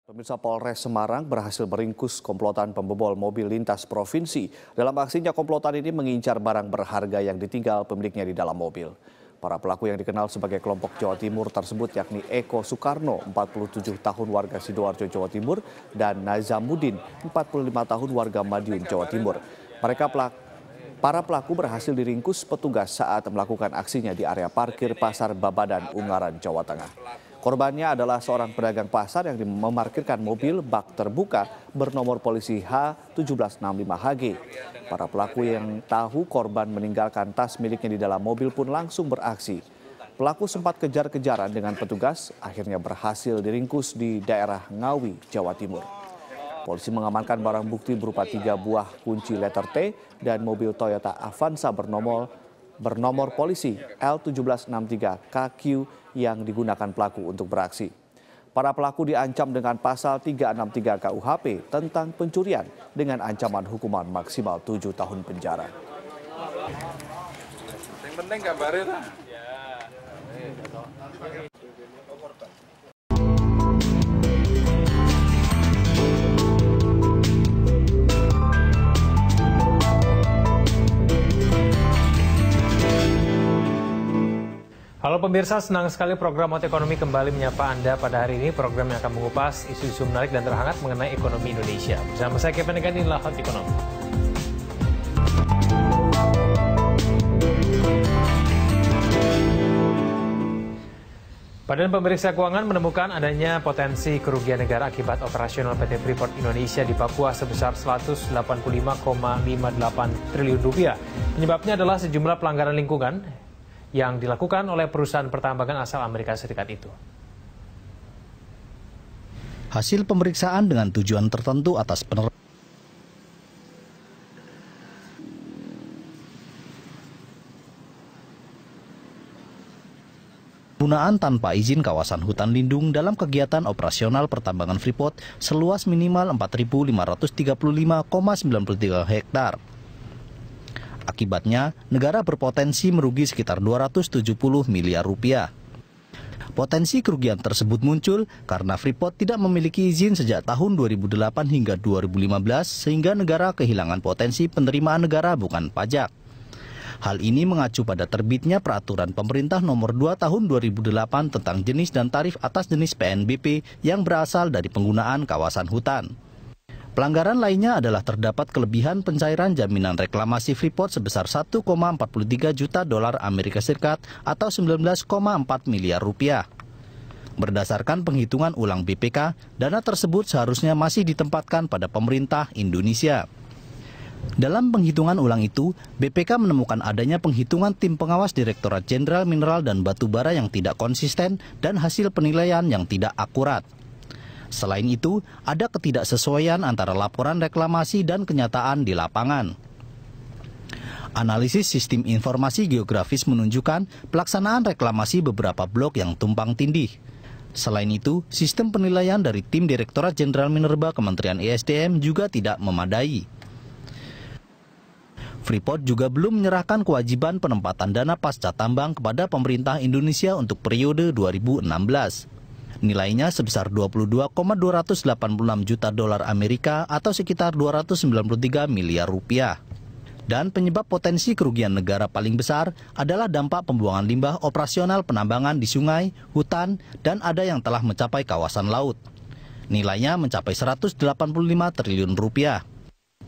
Pemirsa, Polres Semarang berhasil meringkus komplotan pembobol mobil lintas provinsi. Dalam aksinya, komplotan ini mengincar barang berharga yang ditinggal pemiliknya di dalam mobil. Para pelaku yang dikenal sebagai kelompok Jawa Timur tersebut yakni Eko Soekarno, 47 tahun warga Sidoarjo, Jawa Timur, dan Nazamuddin, 45 tahun warga Madiun, Jawa Timur. Para pelaku berhasil diringkus petugas saat melakukan aksinya di area parkir Pasar Babadan, Ungaran, Jawa Tengah. Korbannya adalah seorang pedagang pasar yang memarkirkan mobil bak terbuka bernomor polisi H1765HG. Para pelaku yang tahu korban meninggalkan tas miliknya di dalam mobil pun langsung beraksi. Pelaku sempat kejar-kejaran dengan petugas, akhirnya berhasil diringkus di daerah Ngawi, Jawa Timur. Polisi mengamankan barang bukti berupa 3 buah kunci letter T dan mobil Toyota Avanza bernomor polisi L1763KQ yang digunakan pelaku untuk beraksi. Para pelaku diancam dengan pasal 363 KUHP tentang pencurian dengan ancaman hukuman maksimal 7 tahun penjara. Yang penting gambarnya. Halo pemirsa, senang sekali program Hot Ekonomi kembali menyapa Anda pada hari ini. Program yang akan mengupas isu-isu menarik dan terhangat mengenai ekonomi Indonesia. Bersama saya Kevin Negan, inilah Hot Ekonomi. Badan Pemeriksa Keuangan menemukan adanya potensi kerugian negara akibat operasional PT Freeport Indonesia di Papua sebesar 185,58 triliun rupiah. Penyebabnya adalah sejumlah pelanggaran lingkungan yang dilakukan oleh perusahaan pertambangan asal Amerika Serikat itu. Hasil pemeriksaan dengan tujuan tertentu atas penggunaan tanpa izin kawasan hutan lindung dalam kegiatan operasional pertambangan Freeport seluas minimal 4.535,93 hektar. Akibatnya, negara berpotensi merugi sekitar 270 miliar rupiah. Potensi kerugian tersebut muncul karena Freeport tidak memiliki izin sejak tahun 2008 hingga 2015 sehingga negara kehilangan potensi penerimaan negara bukan pajak. Hal ini mengacu pada terbitnya Peraturan Pemerintah Nomor 2 Tahun 2008 tentang jenis dan tarif atas jenis PNBP yang berasal dari penggunaan kawasan hutan. Pelanggaran lainnya adalah terdapat kelebihan pencairan jaminan reklamasi Freeport sebesar 1,43 juta dolar Amerika Serikat atau 19,4 miliar rupiah. Berdasarkan penghitungan ulang BPK, dana tersebut seharusnya masih ditempatkan pada pemerintah Indonesia. Dalam penghitungan ulang itu, BPK menemukan adanya penghitungan tim pengawas Direktorat Jenderal Mineral dan Batubara yang tidak konsisten dan hasil penilaian yang tidak akurat. Selain itu, ada ketidaksesuaian antara laporan reklamasi dan kenyataan di lapangan. Analisis sistem informasi geografis menunjukkan pelaksanaan reklamasi beberapa blok yang tumpang tindih. Selain itu, sistem penilaian dari tim Direktorat Jenderal Minerba Kementerian ESDM juga tidak memadai. Freeport juga belum menyerahkan kewajiban penempatan dana pasca tambang kepada pemerintah Indonesia untuk periode 2016. Nilainya sebesar 22,286 juta dolar Amerika atau sekitar 293 miliar rupiah. Dan penyebab potensi kerugian negara paling besar adalah dampak pembuangan limbah operasional penambangan di sungai, hutan, dan ada yang telah mencapai kawasan laut. Nilainya mencapai 185 triliun rupiah.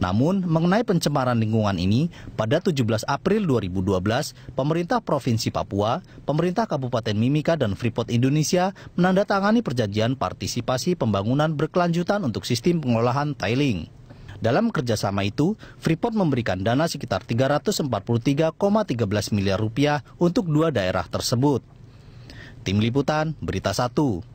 Namun, mengenai pencemaran lingkungan ini, pada 17 April 2012, pemerintah Provinsi Papua, pemerintah Kabupaten Mimika, dan Freeport Indonesia menandatangani perjanjian partisipasi pembangunan berkelanjutan untuk sistem pengolahan tailing. Dalam kerjasama itu, Freeport memberikan dana sekitar 343,13 miliar rupiah untuk 2 daerah tersebut. Tim Liputan, Berita 1.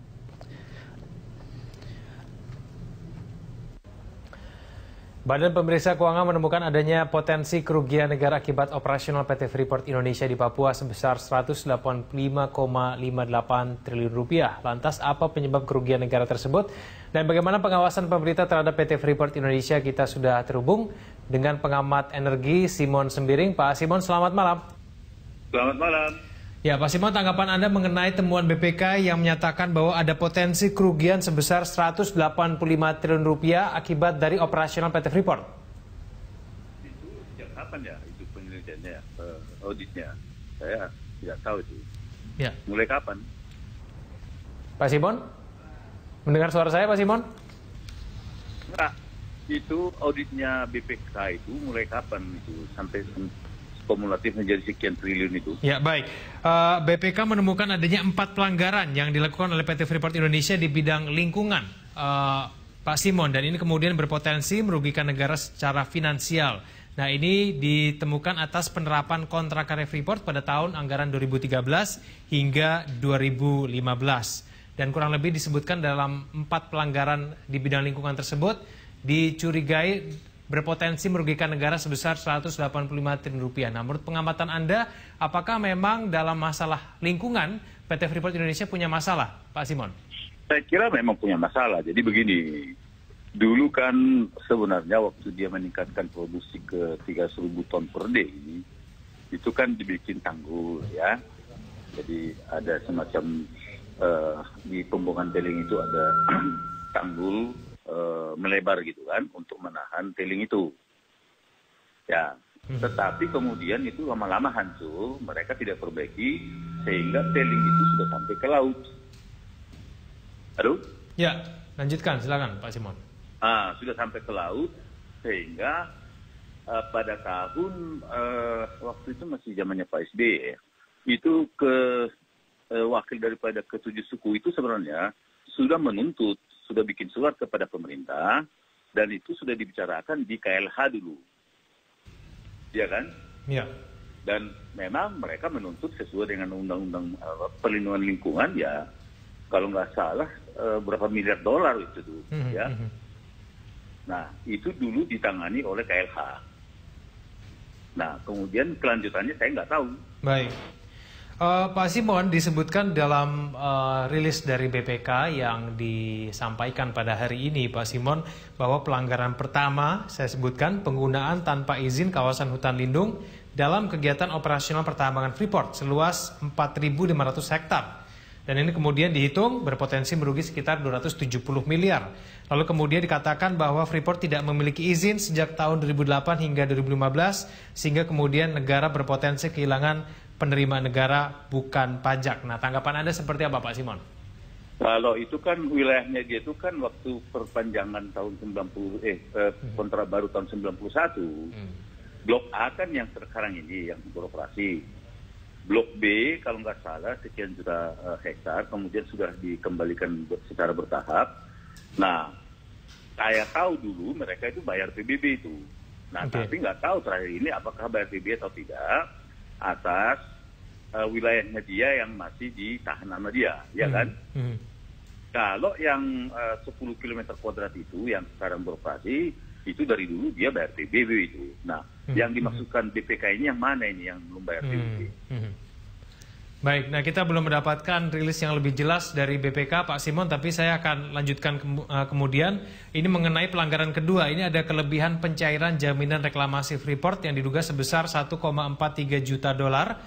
Badan Pemeriksa Keuangan menemukan adanya potensi kerugian negara akibat operasional PT Freeport Indonesia di Papua sebesar 185,58 triliun rupiah. Lantas apa penyebab kerugian negara tersebut dan bagaimana pengawasan pemerintah terhadap PT Freeport Indonesia? Kita sudah terhubung dengan pengamat energi Simon Sembiring. Pak Simon, selamat malam. Selamat malam. Ya, Pak Simon, tanggapan Anda mengenai temuan BPK yang menyatakan bahwa ada potensi kerugian sebesar 185 triliun rupiah akibat dari operasional PT Freeport? Itu sejak kapan ya itu penelitiannya, auditnya? Saya tidak tahu itu. Ya. Mulai kapan? Pak Simon? Mendengar suara saya, Pak Simon? Nah, itu auditnya BPK itu mulai kapan itu sampai kumulatif menjadi sekian triliun itu? Ya, baik. BPK menemukan adanya 4 pelanggaran yang dilakukan oleh PT Freeport Indonesia di bidang lingkungan, Pak Simon, dan ini kemudian berpotensi merugikan negara secara finansial. Nah, ini ditemukan atas penerapan kontrak karya Freeport pada tahun anggaran 2013 hingga 2015. Dan kurang lebih disebutkan dalam 4 pelanggaran di bidang lingkungan tersebut dicurigai berpotensi merugikan negara sebesar 185 triliun rupiah. Nah, menurut pengamatan Anda, apakah memang dalam masalah lingkungan PT Freeport Indonesia punya masalah, Pak Simon? Saya kira memang punya masalah. Jadi begini, dulu kan sebenarnya waktu dia meningkatkan produksi ke 300.000 ton per day, itu kan dibikin tanggul ya. Jadi ada semacam di pembuangan tailing itu ada tanggul melebar gitu kan untuk menahan tailing itu. Ya, tetapi kemudian itu lama-lama hancur, mereka tidak perbaiki sehingga tailing itu sudah sampai ke laut. Aduh? Ya, lanjutkan silakan Pak Simon. Sudah sampai ke laut sehingga pada tahun waktu itu masih zamannya Pak SBY ya, itu wakil daripada ketujuh suku itu sebenarnya sudah menuntut, sudah bikin surat kepada pemerintah, dan itu sudah dibicarakan di KLH dulu. Iya kan? Iya. Dan memang mereka menuntut sesuai dengan undang-undang perlindungan lingkungan ya, kalau nggak salah berapa miliar dolar itu dulu, ya. Nah, itu dulu ditangani oleh KLH. Nah, kemudian kelanjutannya saya nggak tahu. Baik. Pak Simon, disebutkan dalam rilis dari BPK yang disampaikan pada hari ini, Pak Simon, bahwa pelanggaran pertama, saya sebutkan, penggunaan tanpa izin kawasan hutan lindung dalam kegiatan operasional pertambangan Freeport seluas 4.500 hektar. Dan ini kemudian dihitung berpotensi merugi sekitar 270 miliar. Lalu kemudian dikatakan bahwa Freeport tidak memiliki izin sejak tahun 2008 hingga 2015, sehingga kemudian negara berpotensi kehilangan penerimaan negara bukan pajak. Nah, tanggapan Anda seperti apa, Pak Simon? Kalau itu kan wilayahnya dia itu kan waktu perpanjangan tahun 90, kontrak baru tahun 91. Blok A kan yang sekarang ini yang beroperasi. Blok B kalau nggak salah sekian juta hektar, kemudian sudah dikembalikan secara bertahap. Nah, saya tahu dulu mereka itu bayar PBB itu. Nah, tapi nggak tahu terakhir ini apakah bayar PBB atau tidak atas wilayahnya dia yang masih ditahan sama dia, ya kan? Kalau yang 10 km kuadrat itu yang sekarang beroperasi, itu dari dulu dia bayar PBB itu. Nah, yang dimaksudkan BPK ini yang mana ini yang belum bayar PBB? Baik, nah kita belum mendapatkan rilis yang lebih jelas dari BPK, Pak Simon, tapi saya akan lanjutkan kemudian. Ini mengenai pelanggaran kedua, ini ada kelebihan pencairan jaminan reklamasi Freeport yang diduga sebesar 1,43 juta dolar.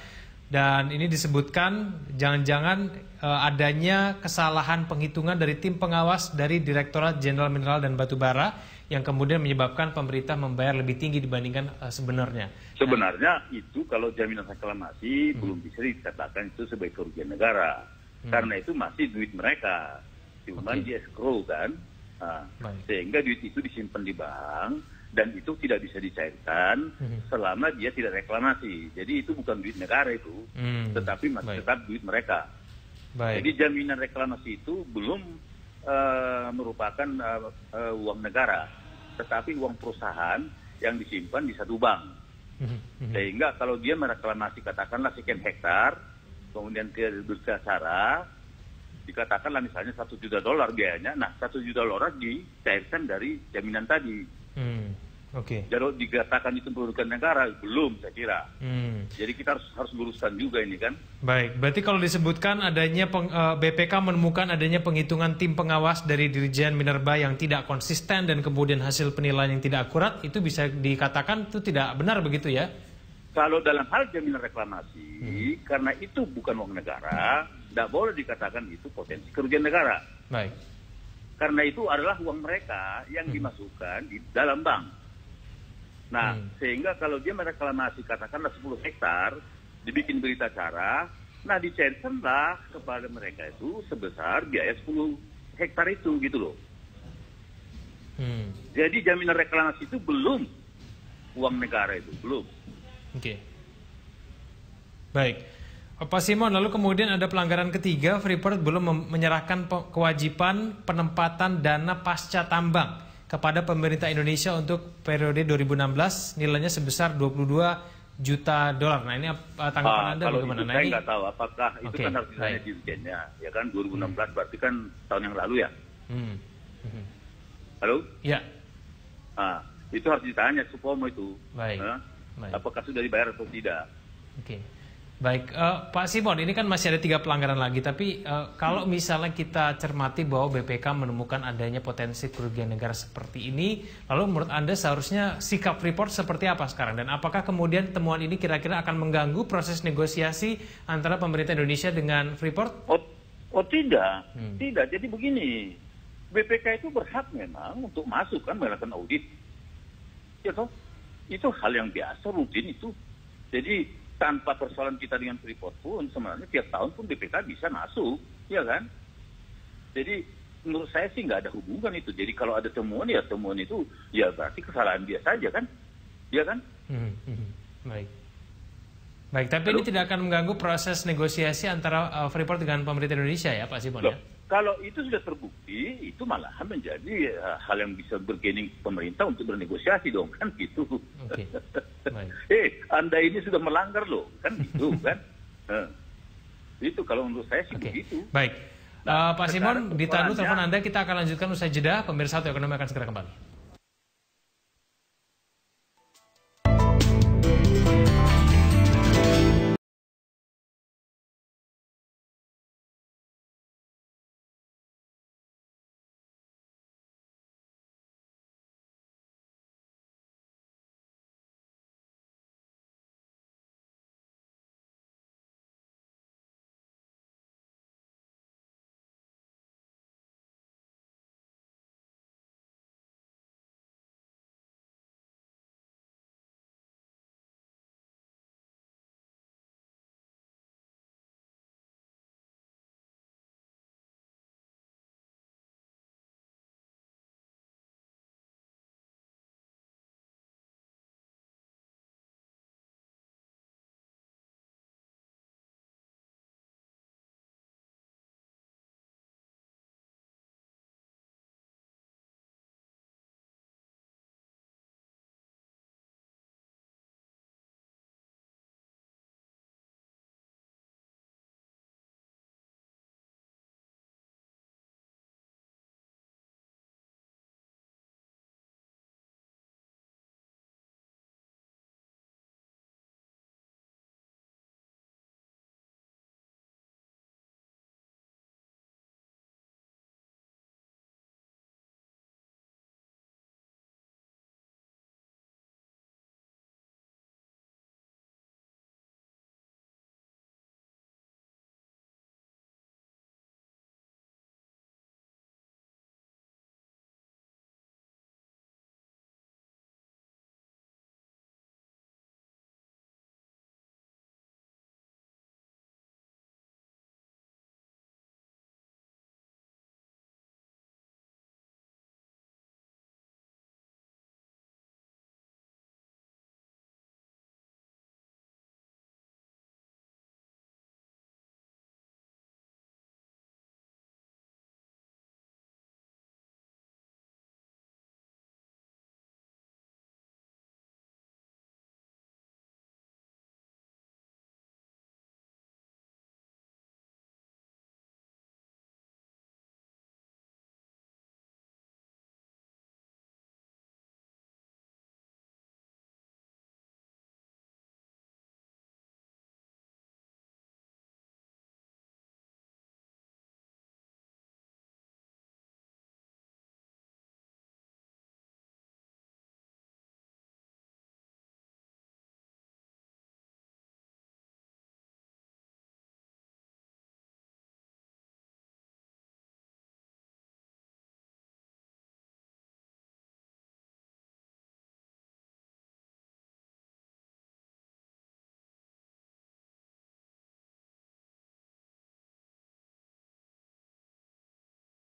Dan ini disebutkan jangan-jangan adanya kesalahan penghitungan dari tim pengawas dari Direktorat Jenderal Mineral dan Batubara yang kemudian menyebabkan pemerintah membayar lebih tinggi dibandingkan sebenarnya. Sebenarnya itu kalau jaminan reklamasi belum bisa dikatakan itu sebagai kerugian negara. Karena itu masih duit mereka. Cuma di escrow kan. Sehingga duit itu disimpan di bank dan itu tidak bisa dicairkan selama dia tidak reklamasi. Jadi itu bukan duit negara itu. Tetapi masih tetap duit mereka. Jadi jaminan reklamasi itu belum merupakan uang negara, tetapi uang perusahaan yang disimpan di satu bank. Sehingga kalau dia mereklamasi katakanlah sekian hektar, kemudian dia berbicara, dikatakanlah misalnya 1 juta dolar biayanya, nah 1 juta dolar dicairkan dari jaminan tadi. Jadi dikatakan itu merugikan negara, belum saya kira. Jadi kita harus luruskan juga ini kan. Baik, berarti kalau disebutkan adanya BPK menemukan adanya penghitungan tim pengawas dari Dirjen Minerba yang tidak konsisten dan kemudian hasil penilaian yang tidak akurat, itu bisa dikatakan itu tidak benar begitu ya? Kalau dalam hal jaminan reklamasi, karena itu bukan uang negara, tidak boleh dikatakan itu potensi kerugian negara. Baik. Karena itu adalah uang mereka yang dimasukkan di dalam bank. Nah, sehingga kalau dia mereklamasi katakanlah 10 hektar, dibikin berita acara, nah dicairkanlah kepada mereka itu sebesar biaya 10 hektar itu gitu loh. Jadi jaminan reklamasi itu belum uang negara itu, belum. Oke. Baik. Pak Simon, lalu kemudian ada pelanggaran ketiga, Freeport belum menyerahkan kewajiban penempatan dana pasca tambang kepada pemerintah Indonesia untuk periode 2016 nilainya sebesar 22 juta dolar. Nah, ini tanggapan Anda bagaimana? Kalau itu saya nggak tahu apakah itu kan harus ditanya dirjennya, ya kan 2016 berarti kan tahun yang lalu ya. Halo? Ya. Nah, itu harus ditanya Supomo itu. Baik. Baik. Apakah sudah dibayar atau tidak? Oke. Baik, Pak Simon, ini kan masih ada 3 pelanggaran lagi, tapi kalau misalnya kita cermati bahwa BPK menemukan adanya potensi kerugian negara seperti ini, lalu menurut Anda seharusnya sikap Freeport seperti apa sekarang? Dan apakah kemudian temuan ini kira-kira akan mengganggu proses negosiasi antara pemerintah Indonesia dengan Freeport? Oh tidak, tidak. Jadi begini, BPK itu berhak memang untuk masuk kan melakukan audit. Ya toh? Itu hal yang biasa, rutin itu. Jadi tanpa persoalan kita dengan Freeport pun sebenarnya tiap tahun pun BPK bisa masuk, ya kan? Jadi menurut saya sih nggak ada hubungan itu. Jadi kalau ada temuan ya temuan itu ya berarti kesalahan dia saja kan, ya kan? Baik. Baik, tapi ini tidak akan mengganggu proses negosiasi antara Freeport dengan pemerintah Indonesia ya, Pak Simon? Loh, kalau itu sudah terbukti, itu malahan menjadi hal yang bisa bergening pemerintah untuk bernegosiasi dong, kan gitu. Oke. Baik. Anda ini sudah melanggar loh, kan gitu kan. Itu kalau menurut saya sih begitu. Baik. Pak Simon, ditahan dulu telepon Anda, kita akan lanjutkan usai jeda. Pemirsa Auto Ekonomi akan segera kembali.